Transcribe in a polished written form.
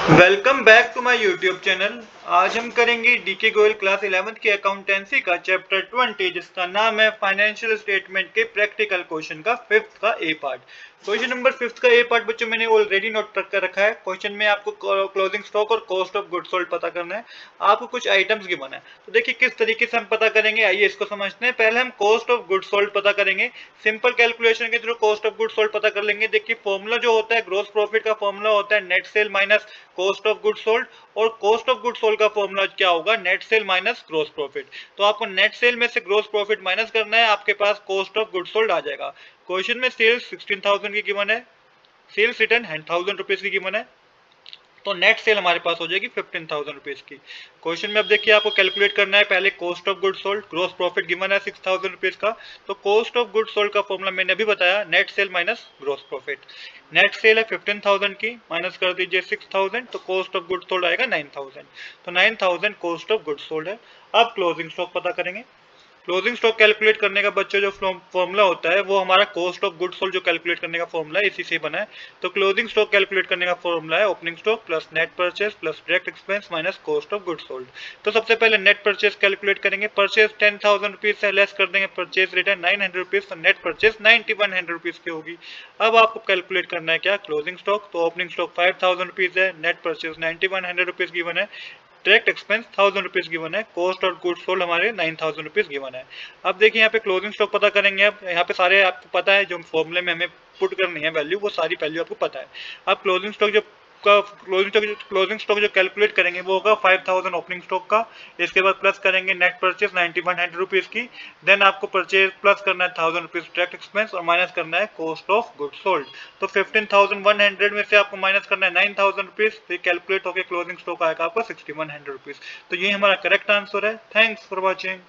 Welcome back to my YouTube channel. आज हम करेंगे डीके गोयल क्लास 11th की अकाउंटेंसी का चैप्टर 20 जिसका नाम है फाइनेंशियल स्टेटमेंट के प्रैक्टिकल क्वेश्चन का फिफ्थ का ए पार्ट। क्वेश्चन नंबर फिफ्थ का ए पार्ट बच्चों मैंने ऑलरेडी नोट कर रखा है। क्वेश्चन में आपको क्लोजिंग स्टॉक और कॉस्ट ऑफ गुड्स सोल्ड पता करना है। आपको कुछ आइटम्स गिवन है, तो देखिए किस तरीके से हम पता करेंगे। आइए इसको समझते हैं। पहले हम कॉस्ट ऑफ गुड्स सोल्ड पता करेंगे। सिंपल कैलकुलेशन के through cost of goods sold पता कर लेंगे। देखिए फॉर्मूला जो होता है ग्रोस प्रॉफिट का फॉर्मूला होता है net sale minus cost of goods sold, और कॉस्ट ऑफ गुड्स सोल्ड का फॉर्मूला क्या होगा, net sale minus gross profit. तो आपको नेट सेल में से ग्रोस प्रॉफिट माइनस करना है, आपके पास कॉस्ट ऑफ गुड्स सोल्ड आ जाएगा। क्वेश्चन में सेल्स 16,000 की गिवन है, सेल्स रिटर्न 1000 रुपीज की गिवन है, तो नेट सेल हमारे पास हो जाएगी 15,000 रुपीज की। क्वेश्चन में अब देखिए आपको कैलकुलेट करना है पहले cost of goods sold, gross profit given है 6,000 रुपीज का, तो कॉस्ट ऑफ गुड्स सोल्ड का फॉर्मूला मैंने अभी बताया net sale minus gross profit. Net sale है 15,000 की, माइनस कर दीजिए 6,000, तो कॉस्ट ऑफ गुड्स सोल्ड आएगा 9,000, तो 9,000 कॉस्ट ऑफ गुड्स सोल्ड है। अब क्लोजिंग स्टॉक पता करेंगे। क्लोजिंग स्टॉक कैलकुलेट करने का बच्चों जो फॉर्मूला होता है वो हमारा कॉस्ट ऑफ गुड्स सोल्ड जो कैलकुलेट करने का फॉर्मूला है इसी से बना है। तो क्लोजिंग स्टॉक कैलकुलेट करने का फॉर्मूला है opening stock plus net purchase plus direct expense minus cost of goods sold. तो सबसे पहले नेट परचेज कैलकुलेट करेंगे। परचेज 10,000 रुपीज से लेस कर देंगे परचेज रिटर्न 900 रुपीज, तो नेट परचेज 9100 रुपीज की होगी। अब आपको कैलकुलेट करना है क्या, क्लोजिंग स्टॉक। तो ओपनिंग स्टॉक 5,000 रुपीज है, नेट परचेज 9100 रुपीज गिवन है, डायरेक्ट एक्सपेंस 1000 रुपीज गिवन है, कॉस्ट और गुड्स सोल्ड हमारे 9000 रुपीज गिवन है। अब देखिए यहाँ पे क्लोजिंग स्टॉक पता करेंगे। अब यहाँ पे सारे आपको पता है जो फॉर्मूले में हमें पुट करनी है वैल्यू, वो सारी वैल्यू आपको पता है। अब क्लोजिंग स्टॉक जो क्लोजिंग स्टॉक जो कैलकुलेट करेंगे वो होगा 5,000 ओपनिंग स्टॉक का, इसके बाद प्लस करेंगे नेट परचेज 9100 रुपीज की, देन आपको परचेज प्लस करना है 1000 रुपीज डायरेक्ट एक्सपेंस और माइनस करना है कॉस्ट ऑफ गुड्स सोल्ड। तो 15,100 में से आपको माइनस करना है 9,000 रुपीज, फिर कैलकुलेट होकर क्लोजिंग स्टॉक आएगा आपका 6,100 रुपीज। तो ये हमारा करेक्ट आंसर है। Thanks for watching.